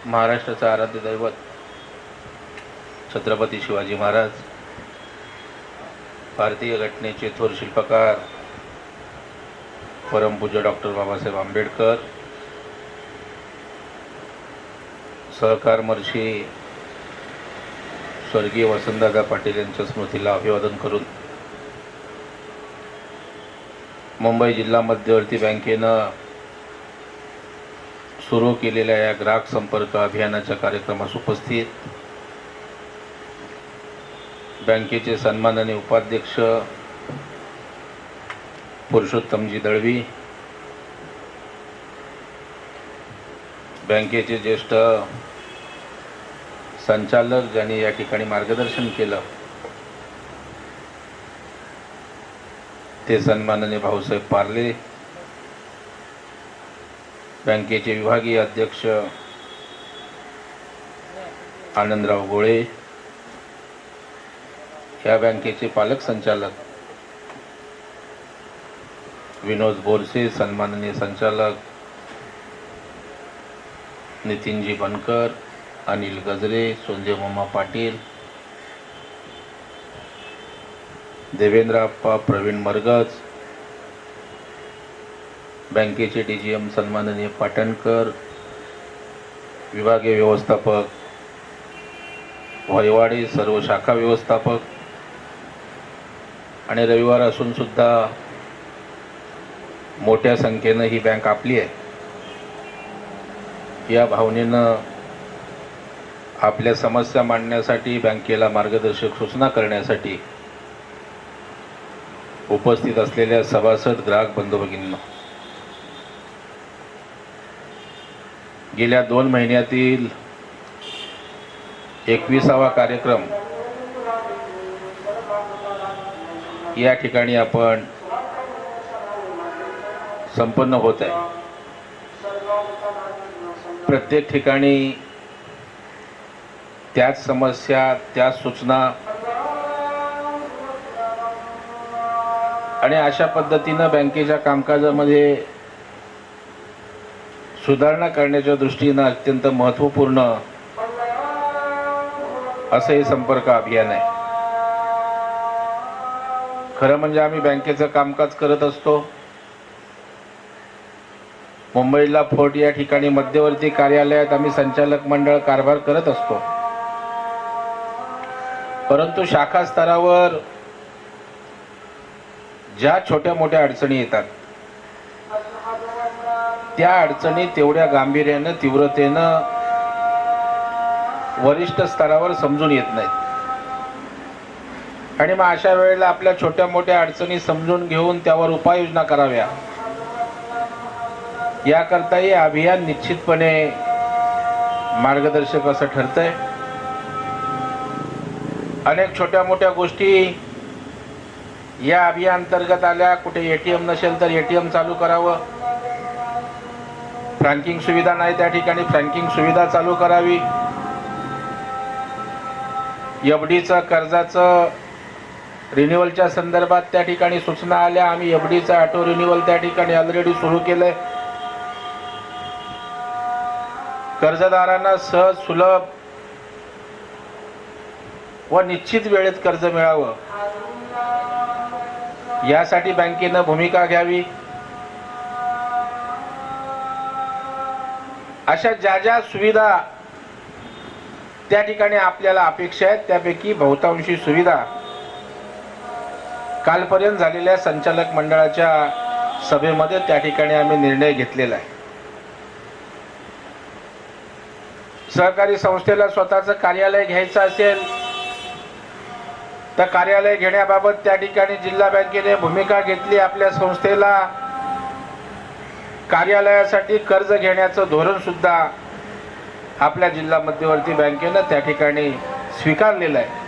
महाराष्ट्राचा आराध्य दैवत छत्रपती शिवाजी महाराज, भारतीय घटनेचे थोर शिल्पकार परमपूज्य डॉक्टर बाबासाहेब आंबेडकर, सहकार महर्षी स्वर्गीय वसंतदादा पाटील यांच्या स्मृतीला अभिवादन करून मुंबई जिल्हा मध्यवर्ती बँकेनं सुरू केलेल्या या ग्राहक संपर्क अभियानाच्या कार्यक्रमास उपस्थित बँकेचे सन्माननीय उपाध्यक्ष पुरुषोत्तमजी दळवी, बँकेचे ज्येष्ठ संचालक ज्यांनी या ठिकाणी मार्गदर्शन केलं ते सन्माननीय भाऊसाहेब पार्ले, बँकेचे विभागीय अध्यक्ष आनंदराव गोळे, या बँकेचे पालक संचालक विनोद बोरसे, सन्माननीय संचालक नितीनजी बनकर, अनिल गजरे, संजयमामा पाटील, देवेंद्रप्पा प्रवीण मरगज, बँकेचे DGM सन्माननीय पाटणकर, विभागीय व्यवस्थापक वैवाडे, सर्व शाखा व्यवस्थापक, आणि रविवार असून सुद्धा मोठ्या संख्येनं ही बँक आपली आहे या भावनेनं आपल्या समस्या मांडण्यासाठी, बँकेला मार्गदर्शक सूचना करण्यासाठी उपस्थित असलेल्या सभासद, ग्राहक बंधू भगिनींनो, गेल्या 2 महिन्यातील 21वा कार्यक्रम या ठिकाणी आपण संपन्न होत आहे। प्रत्येक ठिकाणी त्याच समस्या, त्याच सूचना आणि अशा पद्धतीनं बँकेच्या कामकाजामध्ये सुधारणा करण्याच्या दृष्टीनं अत्यंत महत्त्वपूर्ण असं हे संपर्क अभियान आहे। खरं म्हणजे आम्ही बँकेचं कामकाज करत असतो। मुंबईला फोर्ट या ठिकाणी मध्यवर्ती कार्यालयात आम्ही संचालक मंडळ कारभार करत असतो, परंतु शाखा स्तरावर ज्या छोट्या मोठ्या अडचणी येतात त्या अडचणी तेवढ्या गांभीर्यानं, तीव्रतेनं वरिष्ठ स्तरावर समजून येत नाहीत आणि मग अशा वेळेला आपल्या छोट्या मोठ्या अडचणी समजून घेऊन त्यावर उपाययोजना कराव्या याकरता हे अभियान निश्चितपणे मार्गदर्शक असं ठरतंय। अनेक छोट्या मोठ्या गोष्टी या अभियान अंतर्गत आल्या। कुठे ATM नसेल तर ATM चालू करावं, फ्रँकिंग सुविधा नाही त्या ठिकाणी फ्रँकिंग सुविधा चालू करावी, FDचं कर्जाचं रिन्युअलच्या संदर्भात त्या ठिकाणी सूचना आल्या। आम्ही FDचं ऑटो रिन्युअल त्या ठिकाणी ऑलरेडी सुरू केलंय। कर्जदारांना सहज, सुलभ व निश्चित वेळेत कर्ज मिळावं यासाठी बँकेनं भूमिका घ्यावी। अशा ज्या ज्या सुविधा त्या ठिकाणी आपल्याला अपेक्षा आहेत त्यापैकी बहुतांशी सुविधा कालपर्यंत झालेल्या संचालक मंडळाच्या सभेमध्ये त्या ठिकाणी आम्ही निर्णय घेतलेला आहे। सहकारी संस्थेला स्वतःचं कार्यालय घ्यायचं असेल तर कार्यालय घेण्याबाबत त्या ठिकाणी जिल्हा बँकेने भूमिका घेतली। आपल्या संस्थेला कार्यालयासाठी कर्ज घेण्याचं धोरण सुद्धा आपल्या जिल्हा मध्यवर्ती बँकेनं त्या ठिकाणी स्वीकारलेलं आहे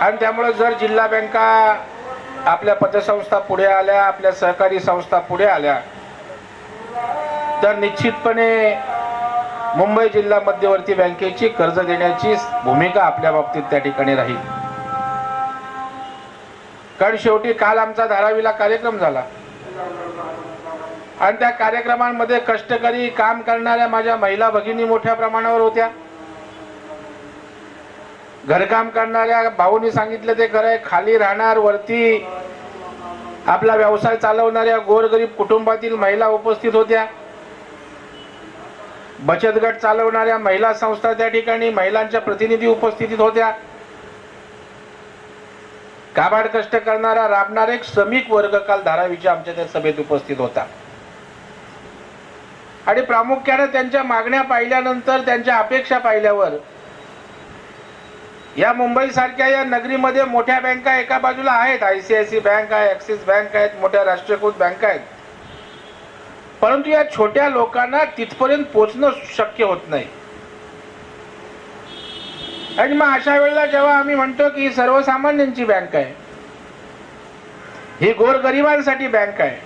आणि त्यामुळे जर जिल्हा बँका आपल्या पतसंस्था पुढे आल्या, आपल्या सहकारी संस्था पुढे आल्या तर निश्चितपणे मुंबई जिल्हा मध्यवर्ती बँकेची कर्ज देण्याची भूमिका आपल्या बाबतीत त्या ठिकाणी राहील। कारण शेवटी काल आमचा धारावीला कार्यक्रम झाला आणि त्या कार्यक्रमांमध्ये कष्टकरी काम करणाऱ्या माझ्या महिला भगिनी मोठ्या प्रमाणावर होत्या. घरकाम करणाऱ्या भाऊनी सांगितलं ते खरंय, खाली राहणार वरती आपला व्यवसाय चालवणाऱ्या गोरगरीब कुटुंबातील महिला उपस्थित होत्या. बचत गट चालवणाऱ्या महिला संस्था त्या ठिकाणी महिलांच्या प्रतिनिधी उपस्थित होत्या. काबाड कष्ट करणारा राबणारा एक श्रमिक वर्ग काल धारावीच्या आमच्या त्या सभेत उपस्थित होता. आणि प्रामुख्याने त्यांच्या मागण्या पाहिल्यानंतर, त्यांच्या अपेक्षा पाहिल्यावर, या मुंबई सारख्या या नगरीमध्ये मोठ्या बँका एका बाजूला आहेत, ICICI बँक आहे, ऍक्सिस बँक आहेत, मोठ्या राष्ट्रीयकृत बँका आहेत, परंतु या छोट्या लोकांना तिथपर्यंत पोहोचणं शक्य होत नाही. आणि मग अशा वेळेला जेव्हा आम्ही म्हणतो की ही सर्वसामान्यांची बँक आहे, ही गोरगरिबांसाठी बँक आहे,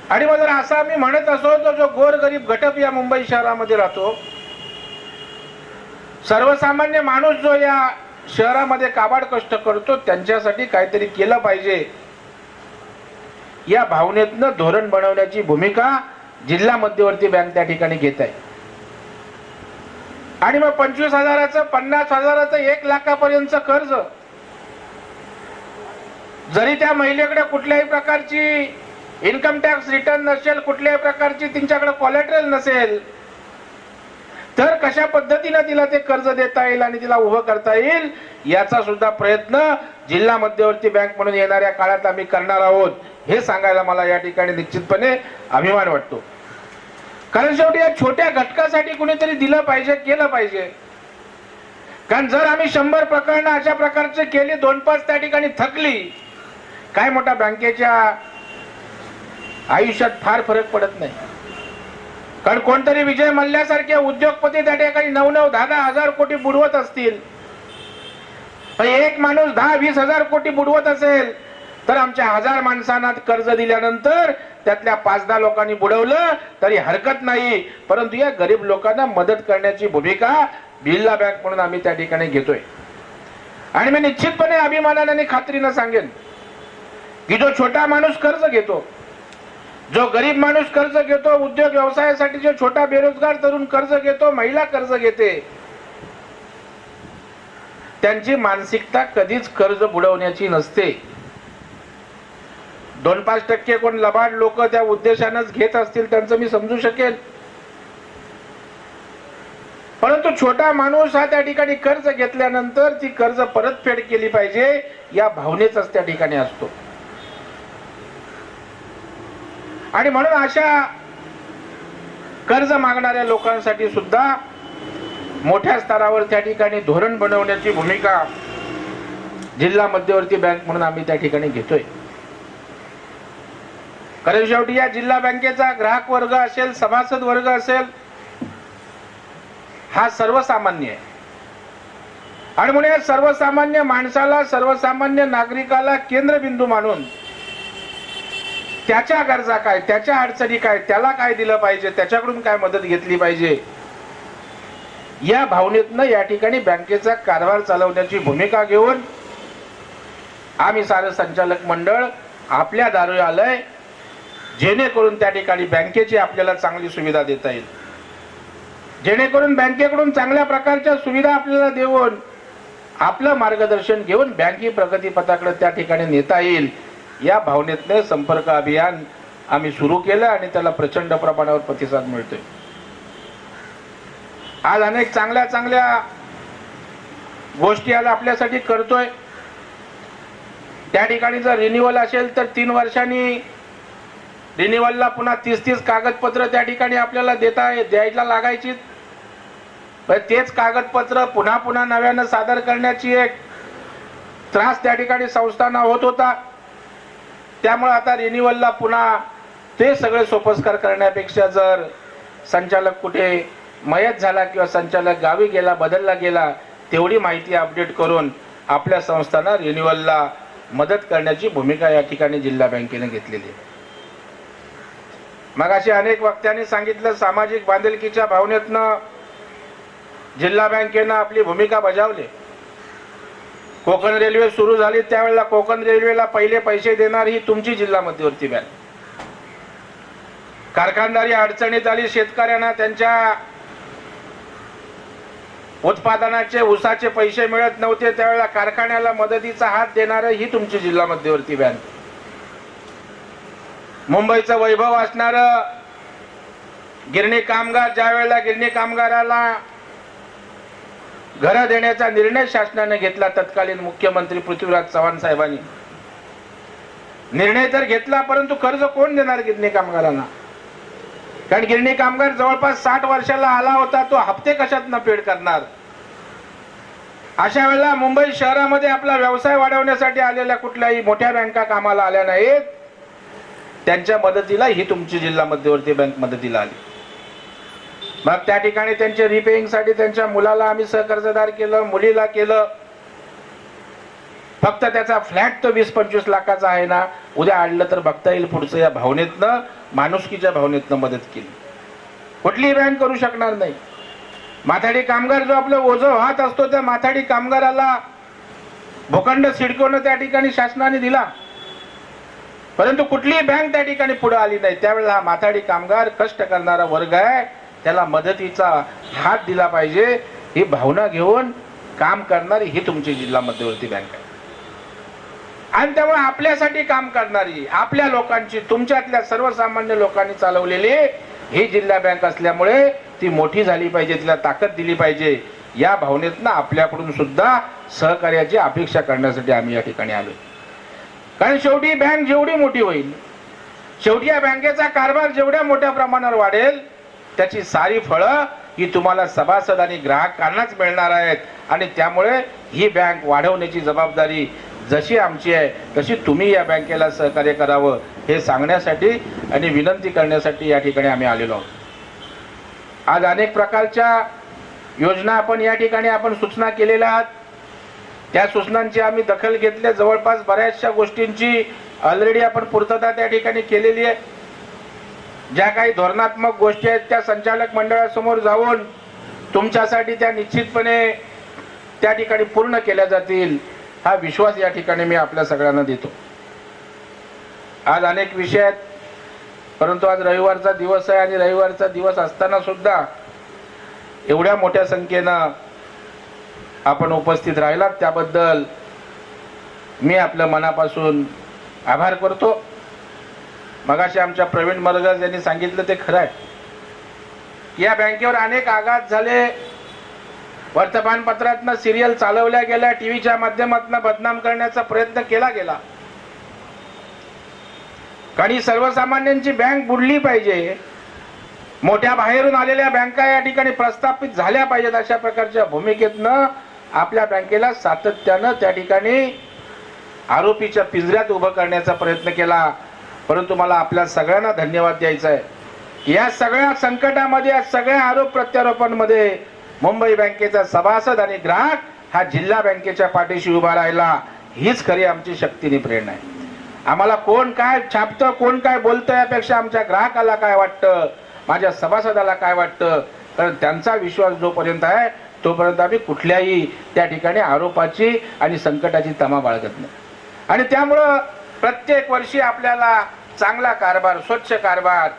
आणि मग जर असं आम्ही म्हणत असो तर जो गोरगरीब घटक या मुंबई शहरामध्ये राहतो, सर्वसामान्य माणूस जो या शहरामध्ये काबाड कष्ट करतो, त्यांच्यासाठी काहीतरी केलं पाहिजे या भावनेतनं धोरण बनवण्याची भूमिका जिल्हा मध्यवर्ती बँक त्या ठिकाणी घेत आहे. आणि मग 25,000चं, 50,000चं, 1 लाखापर्यंतचं कर्ज जरी त्या महिलेकडे कुठल्याही प्रकारची इन्कम टॅक्स रिटर्न नसेल, कुठल्याही प्रकारची त्यांच्याकडे कोलॅटरल नसेल, तर कशा पद्धतीने तिला ते कर्ज देता येईल आणि तिला उभं करता येईल याचा सुद्धा प्रयत्न जिल्हा मध्यवर्ती बँक म्हणून येणाऱ्या काळात आम्ही करणार आहोत, हे सांगायला मला या ठिकाणी निश्चितपणे अभिमान वाटतो. कारण शेवटी या छोट्या घटकासाठी कुणीतरी दिलं पाहिजे, केलं पाहिजे. कारण जर आम्ही 100 प्रकरणं अशा प्रकारचे केली, 2-5 त्या ठिकाणी थकली, काय मोठा बँकेच्या आयुष्यात फार फरक पडत नाही. कारण कोणतरी विजय मल्ल्यासारखे उद्योगपती त्या ठिकाणी 9-9, 10-10 हजार कोटी बुडवत असतील, एक माणूस 10-20 हजार कोटी बुडवत असेल, तर आमच्या 1000 माणसांना कर्ज दिल्यानंतर त्यातल्या 5-10 लोकांनी बुडवलं तरी हरकत नाही. परंतु या गरीब लोकांना मदत करण्याची भूमिका जिल्हा बँक म्हणून आम्ही त्या ठिकाणी घेतोय. आणि मी निश्चितपणे अभिमानाने आणि खात्रीने सांगेन की जो छोटा माणूस कर्ज घेतो, जो गरीब माणूस कर्ज घेतो, उद्योग व्यवसायासाठी जो छोटा बेरोजगार तरुण कर्ज घेतो, महिला कर्ज घेते, त्यांची मानसिकता कधीच कर्ज बुडवण्याची नसते. 2-5% कोण लबाड लोक त्या उद्देशानंच घेत असतील, त्यांचं मी समजू शकेल. परंतु छोटा माणूस हा त्या ठिकाणी कर्ज घेतल्यानंतर ती कर्ज परतफेड केली पाहिजे या भावनेचाच त्या ठिकाणी असतो. आणि म्हणून अशा कर्ज मागणाऱ्या लोकांसाठी सुद्धा मोठ्या स्तरावर त्या ठिकाणी धोरण बनवण्याची भूमिका जिल्हा मध्यवर्ती बँक म्हणून आम्ही त्या ठिकाणी घेतोय. कारण शेवटी या जिल्हा बँकेचा ग्राहक वर्ग असेल, सभासद वर्ग असेल, हा सर्वसामान्य आहे. आणि म्हणून या सर्वसामान्य माणसाला, सर्वसामान्य नागरिकाला केंद्रबिंदू मानून त्याच्या गरजा काय, त्याच्या अडचणी काय, त्याला काय दिलं पाहिजे, त्याच्याकडून काय मदत घेतली पाहिजे, या भावनेतनं या ठिकाणी बँकेचा कारभार चालवण्याची भूमिका घेऊन आम्ही सारे संचालक मंडळ आपल्या दारी आलंय, जेणेकरून त्या ठिकाणी बँकेची आपल्याला चांगली सुविधा देता येईल, जेणेकरून बँकेकडून चांगल्या प्रकारच्या सुविधा आपल्याला देऊन आपलं मार्गदर्शन घेऊन बँकी प्रगतीपथाकडे त्या ठिकाणी नेता येईल, या भावनेतले संपर्क अभियान आम्ही सुरू केलं आणि त्याला प्रचंड प्रमाणावर प्रतिसाद मिळतोय. आज अनेक चांगल्या चांगल्या गोष्टी आज आपल्यासाठी करतोय. त्या ठिकाणी जर रिन्युअल असेल तर 3 वर्षांनी रिन्युअलला पुन्हा 30-30 कागदपत्र त्या ठिकाणी आपल्याला द्यायला लागायची. तेच कागदपत्र पुन्हा पुन्हा नव्यानं सादर करण्याची एक त्रास त्या ठिकाणी संस्थांना होत होता. त्यामुळे आता रिन्युअलला पुन्हा ते सगळे सोपस्कार करण्यापेक्षा जर संचालक कुठे मयत झाला किंवा संचालक गावी गेला, बदलला गेला, तेवढी माहिती अपडेट करून आपल्या संस्थांना रिन्युअलला मदत करण्याची भूमिका या ठिकाणी जिल्हा बँकेने घेतलेली आहे. मग असे अनेक वक्त्यांनी सांगितलं, सामाजिक बांधिलकीच्या भावनेतनं जिल्हा बँकेनं आपली भूमिका बजावली. कोकण रेल्वे सुरू झाली त्यावेळेला कोकण रेल्वेला पहिले पैसे देणारी ही तुमची जिल्हा मध्यवर्ती बँक. कारखानदारी अडचणीत आली, शेतकऱ्यांना त्यांच्या उत्पादनाचे ऊसाचे पैसे मिळत नव्हते, त्यावेळेला कारखान्याला मदतीचा हात देणारं ही तुमची जिल्हा मध्यवर्ती बँक. मुंबईचं वैभव असणारं गिरणी कामगार, ज्या वेळेला गिरणी कामगाराला घरं देण्याचा निर्णय शासनाने घेतला, तत्कालीन मुख्यमंत्री पृथ्वीराज चव्हाण साहेबांनी निर्णय तर घेतला, परंतु कर्ज कोण देणार गिरणी कामगारांना? कारण गिरणी कामगार जवळपास 60 वर्षाला आला होता, तो हप्ते कशातनं पेड करणार? अशा वेळेला मुंबई शहरामध्ये आपला व्यवसाय वाढवण्यासाठी आलेल्या कुठल्याही मोठ्या बँका कामाला आल्या नाहीत, त्यांच्या मदतीला ही तुमची जिल्हा मध्यवर्ती बँक मदतीला आली. मग त्या ठिकाणी त्यांचे रिपेइंग साठी त्यांच्या मुलाला आम्ही सहकर्जदार केलं, मुलीला केलं. फक्त त्याचा फ्लॅट तर 20-25 लाखाचा आहे ना, उद्या आणलं तर बघता येईल पुढचं, या भावनेतनं, माणुसकीच्या भावनेतनं मदत केली. कुठलीही बँक करू शकणार नाही. माथाडी कामगार जो आपलं ओझं वाहत असतो, त्या माथाडी कामगाराला भूखंड सिडकोनं त्या ठिकाणी शासनाने दिला, परंतु कुठलीही बँक त्या ठिकाणी पुढे आली नाही. त्यावेळेला हा माथाडी कामगार कष्ट करणारा वर्ग आहे, त्याला मदतीचा हात दिला पाहिजे, ही भावना घेऊन काम करणारी ही तुमची जिल्हा मध्यवर्ती बँक आहे. आणि त्यामुळे आपल्यासाठी काम करणारी, आपल्या लोकांची, तुमच्यातल्या सर्वसामान्य लोकांनी चालवलेली ही जिल्हा बँक असल्यामुळे ती मोठी झाली पाहिजे, तिला ताकद दिली पाहिजे. या भावनेतनं आपल्याकडून सुद्धा सहकार्याची अपेक्षा करण्यासाठी आम्ही या ठिकाणी आलोय. कारण शेवटी बँक जेवढी मोठी होईल, शेवटी या बँकेचा कारभार जेवढ्या मोठ्या प्रमाणावर वाढेल, त्याची सारी फळं ही तुम्हाला सभासद आणि ग्राहकांनाच मिळणार आहेत. आणि त्यामुळे ही बँक वाढवण्याची जबाबदारी जशी आमची आहे, तशी तुम्ही या बँकेला सहकार्य करावं, हे सांगण्यासाठी आणि विनंती करण्यासाठी या ठिकाणी आम्ही आलेलो आहोत. आज अनेक प्रकारच्या योजना आपण या ठिकाणी आपण सूचना केलेल्या आहात. त्या सूचनांची आम्ही दखल घेतली. जवळपास बऱ्याचशा गोष्टींची ऑलरेडी आपण पूर्तता त्या ठिकाणी केलेली आहे. ज्या काही धोरणात्मक गोष्टी आहेत त्या संचालक मंडळासमोर जाऊन तुमच्यासाठी त्या निश्चितपणे त्या ठिकाणी पूर्ण केल्या जातील, हा विश्वास या ठिकाणी मी आपल्या सगळ्यांना देतो. आज अनेक विषय आहेत, परंतु आज रविवारचा दिवस आहे आणि रविवारचा दिवस असताना सुद्धा एवढ्या मोठ्या संख्येनं आपण उपस्थित राहिलात, त्याबद्दल मी आपल्या मनापासून आभार करतो. मगाशी आमच्या प्रवीण मरगज यांनी सांगितलं ते खरं आहे. या बँकेवर अनेक आघात झाले, वर्तमानपत्रातनं सिरियल चालवल्या गेल्या, टीव्हीच्या माध्यमातून बदनाम करण्याचा प्रयत्न केला गेला. कारण सर्वसामान्यांची बँक बुडली पाहिजे, मोठ्या बाहेरून आलेल्या बँका या ठिकाणी प्रस्थापित झाल्या पाहिजेत, अशा प्रकारच्या भूमिकेतनं आपल्या बँकेला सातत्यानं त्या ठिकाणी आरोपीच्या पिंजऱ्यात उभं करण्याचा प्रयत्न केला. परंतु मला आपल्या सगळ्यांना धन्यवाद द्यायचा आहे. या सगळ्या संकटामध्ये, या सगळ्या आरोप प्रत्यारोपांमध्ये मुंबई बँकेचा सभासद आणि ग्राहक हा जिल्हा बँकेच्या पाठीशी उभा राहिला, हीच खरी आमची शक्तीने प्रेरणा आहे. आम्हाला कोण काय छापतं, कोण काय बोलतं, यापेक्षा आमच्या ग्राहकाला काय वाटतं, माझ्या सभासदाला काय वाटतं, कारण त्यांचा विश्वास जोपर्यंत आहे तोपर्यंत आम्ही कुठल्याही त्या ठिकाणी आरोपाची आणि संकटाची तमा बाळगत नाही. आणि त्यामुळं प्रत्येक वर्षी आपल्याला चांगला कारभार, स्वच्छ कारभार,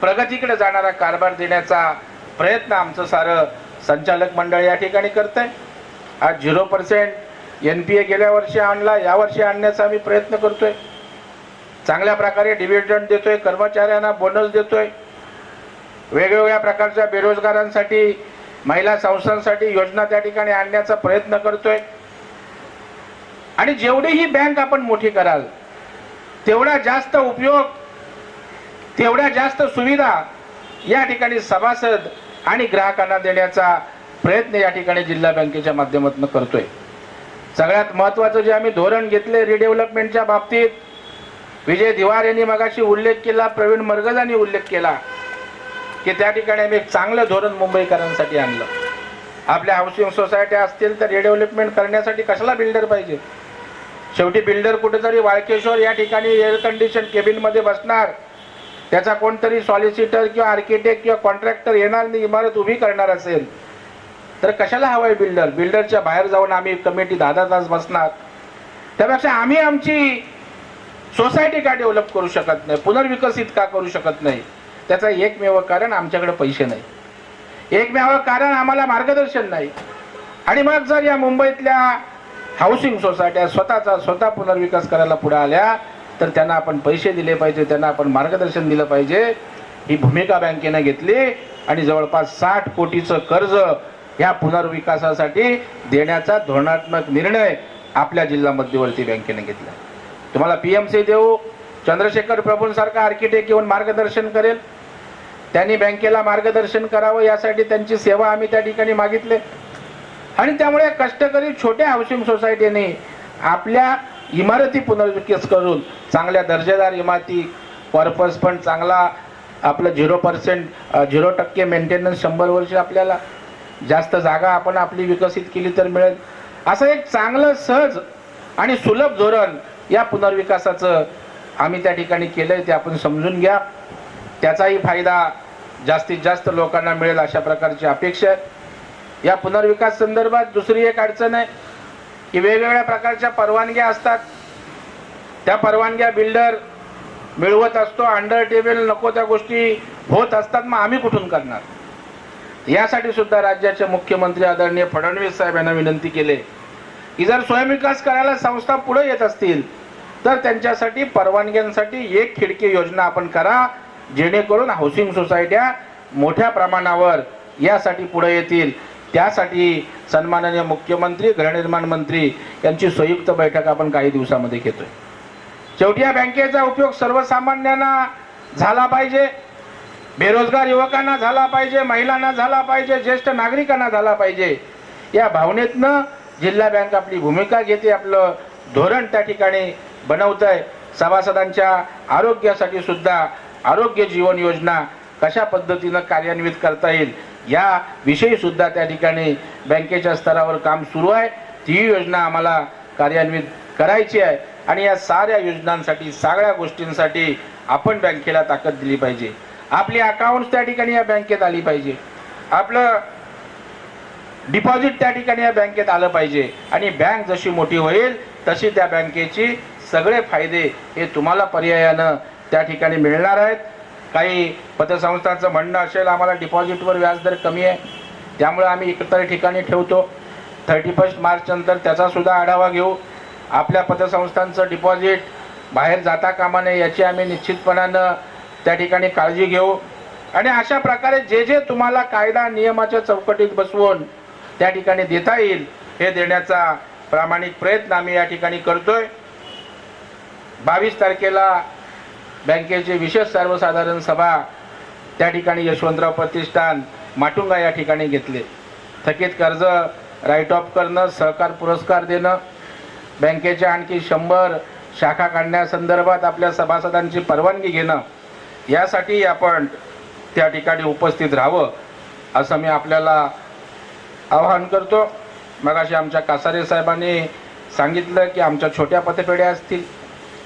प्रगतीकडे जाणारा कारभार देण्याचा प्रयत्न आमचं सारं संचालक मंडळ या ठिकाणी करतंय. आज 0% NPA गेल्या वर्षी आणला, यावर्षी आणण्याचा आम्ही प्रयत्न करतोय. चांगल्या प्रकारे डिव्हिडंड देतोय, कर्मचाऱ्यांना बोनस देतोय, वेगवेगळ्या प्रकारच्या बेरोजगारांसाठी, महिला संस्थांसाठी योजना त्या ठिकाणी आणण्याचा प्रयत्न करतोय. आणि जेवढी ही बँक आपण मोठी कराल, तेवढा जास्त उपयोग, तेवढ्या जास्त सुविधा या ठिकाणी सभासद आणि ग्राहकांना देण्याचा प्रयत्न या ठिकाणी जिल्हा बँकेच्या माध्यमातून करतोय. सगळ्यात महत्त्वाचं जे आम्ही धोरण घेतले रिडेव्हलपमेंटच्या बाबतीत, विजय दिवार यांनी मगाशी उल्लेख केला, प्रवीण मरगजांनी उल्लेख केला की त्या ठिकाणी आम्ही एक चांगलं धोरण मुंबईकरांसाठी आणलं. आपल्या हाऊसिंग सोसायट्या असतील तर रिडेव्हलपमेंट करण्यासाठी कशाला बिल्डर पाहिजे? शेवटी बिल्डर कुठेतरी वाळकेश्वर या ठिकाणी एअर कंडिशन केबिनमध्ये बसणार, त्याचा कोणतरी सॉलिसिटर किंवा आर्किटेक्ट किंवा कॉन्ट्रॅक्टर येणार नाही, इमारत उभी करणार असेल तर कशाला हवाय बिल्डर? बिल्डरच्या बाहेर जाऊन आम्ही कमिटी 10-10 तास बसणार. त्यापेक्षा आम्ही आमची सोसायटी का डेव्हलप करू शकत नाही, पुनर्विकसित का करू शकत नाही? त्याचं एकमेव कारण आमच्याकडे पैसे नाही, एकमेव कारण आम्हाला मार्गदर्शन नाही. आणि मग जर या मुंबईतल्या हाऊसिंग सोसायट्या स्वतः पुनर्विकास करायला पुढे आल्या तर त्यांना आपण पैसे दिले पाहिजे, त्यांना आपण मार्गदर्शन दिलं पाहिजे. ही भूमिका बँकेनं घेतली आणि जवळपास 60 कोटीचं कर्ज या पुनर्विकासासाठी देण्याचा धोरणात्मक निर्णय आपल्या जिल्हा मध्यवर्ती बँकेने घेतला. तुम्हाला पीएमसी देऊ, चंद्रशेखर प्रभूंसारखा आर्किटेक्ट येऊन मार्गदर्शन करेल, त्यांनी बँकेला मार्गदर्शन करावं यासाठी त्यांची सेवा आम्ही त्या ठिकाणी मागितले. आणि त्यामुळे कष्टकरी छोट्या हाऊसिंग सोसायटीने आपल्या इमारती पुनर्विकास करून चांगल्या दर्जेदार इमारती, पर्पज पण चांगला, आपलं 0% मेंटेनन्स 100 वर्ष, आपल्याला जास्त जागा आपण आपली विकसित केली तर मिळेल, असं एक चांगलं सहज आणि सुलभ धोरण या पुनर्विकासाचं आम्ही त्या ठिकाणी केलंय. ते आपण समजून घ्या, त्याचाही फायदा जास्तीत जास्त लोकांना मिळेल अशा प्रकारची अपेक्षा आहे. या पुनर्विकास संदर्भात दुसरी एक अडचण आहे की वेगवेगळ्या प्रकारच्या परवानग्या असतात, त्या परवानग्या बिल्डर मिळवत असतो, अंडर टेबल नको त्या गोष्टी होत असतात, मग आम्ही कुठून करणार? यासाठी सुद्धा राज्याचे मुख्यमंत्री आदरणीय फडणवीस साहेब यांना विनंती केली की जर स्वयंविकास करायला संस्था पुढे येत असतील तर त्यांच्यासाठी परवानग्यांसाठी एक खिडकी योजना आपण करा, जेणेकरून हाऊसिंग सोसायट्या मोठ्या प्रमाणावर यासाठी पुढे येतील. त्यासाठी सन्माननीय मुख्यमंत्री, गृहनिर्माण मंत्री यांची संयुक्त बैठक आपण काही दिवसामध्ये घेतोय. शेवटी या बँकेचा उपयोग सर्वसामान्यांना झाला पाहिजे, बेरोजगार युवकांना झाला पाहिजे, महिलांना झाला पाहिजे, ज्येष्ठ नागरिकांना झाला पाहिजे. या भावनेतनं जिल्हा बँक आपली भूमिका घेते, आपलं धोरण त्या ठिकाणी बनवत आहे. सभासदांच्या आरोग्यासाठी सुद्धा आरोग्य जीवन योजना कशा पद्धतीनं कार्यान्वित करता येईल या विषयी सुद्धा त्या ठिकाणी बँकेच्या स्तरावर काम सुरू आहे. ती योजना आम्हाला कार्यान्वित करायची आहे आणि या साऱ्या योजनांसाठी, सगळ्या गोष्टींसाठी आपण बँकेला ताकद दिली पाहिजे. आपली अकाउंट्स त्या ठिकाणी या बँकेत आली पाहिजे, आपलं डिपॉझिट त्या ठिकाणी या बँकेत आलं पाहिजे आणि बँक जशी मोठी होईल तशी त्या बँकेची सगळे फायदे हे तुम्हाला पर्यायानं त्या ठिकाणी मिळणार आहेत. काही पतसंस्थांचं म्हणणं असेल आम्हाला डिपॉझिटवर व्याजदर कमी आहे त्यामुळे आम्ही इतर ठिकाणी ठेवतो. 31 मार्च नंतर त्याचा सुद्धा आढावा घेऊ. आपल्या पतसंस्थांचं डिपॉझिट बाहेर जाता कामा नये याची आम्ही निश्चितपणानं त्या ठिकाणी काळजी घेऊ आणि अशा प्रकारे जे जे तुम्हाला कायदा नियमाच्या चौकटीत बसवून त्या ठिकाणी देता येईल हे देण्याचा प्रामाणिक प्रयत्न आम्ही या ठिकाणी करतोय. 22 तारखेला बँकेची विशेष सर्वसाधारण सभा त्या ठिकाणी यशवंतराव प्रतिष्ठान माटुंगा या ठिकाणी घेतले. थकीत कर्ज राईट ऑफ करणं, सहकार पुरस्कार देणं, बँकेच्या आणखी 100 शाखा काढण्यासंदर्भात आपल्या सभासदांची परवानगी घेणं, यासाठी आपण त्या ठिकाणी उपस्थित राहावं असं मी आपल्याला आवाहन करतो. मगाशी आमच्या कासारे साहेबांनी सांगितलं की आमच्या छोट्या पतपेढ्या असतील,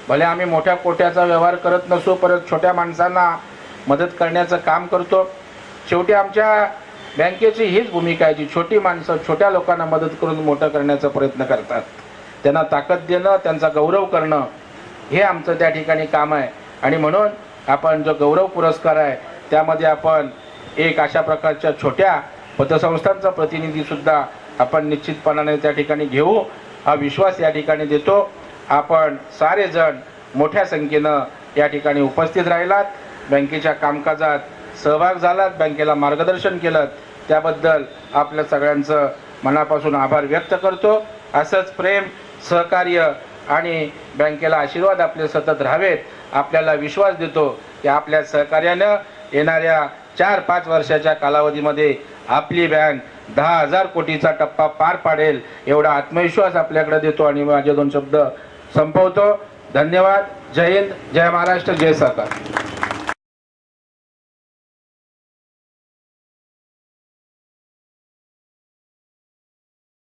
भले आम्ही मोठ्या कोट्याचा व्यवहार करत नसू, परत छोट्या माणसांना मदत करण्याचं काम करतो. शेवटी आमच्या बँकेची हीच भूमिका आहे, जी छोटी माणसं छोट्या लोकांना मदत करून मोठं करण्याचा प्रयत्न करतात, त्यांना ताकद देणं, त्यांचा गौरव करणं हे आमचं त्या ठिकाणी काम आहे. आणि म्हणून आपण जो गौरव पुरस्कार आहे त्यामध्ये आपण एक अशा प्रकारच्या छोट्या पतसंस्थांचा प्रतिनिधीसुद्धा आपण निश्चितपणाने त्या ठिकाणी घेऊ हा विश्वास या ठिकाणी देतो. आपण सारेजण मोठ्या संख्येनं या ठिकाणी उपस्थित राहिलात, बँकेच्या कामकाजात सहभाग झालात, बँकेला मार्गदर्शन केलं, त्याबद्दल आपल्या सगळ्यांचं मनापासून आभार व्यक्त करतो. असंच प्रेम, सहकार्य आणि बँकेला आशीर्वाद आपले सतत राहावेत. आपल्याला विश्वास देतो की आपल्या सहकार्यानं येणाऱ्या 4-5 वर्षाच्या कालावधीमध्ये आपली बँक 10,000 कोटीचा टप्पा पार पाडेल एवढा आत्मविश्वास आपल्याकडे देतो आणि माझे 2 शब्द संपवतो. धन्यवाद. जय हिंद, जय महाराष्ट्र, जय सहकार.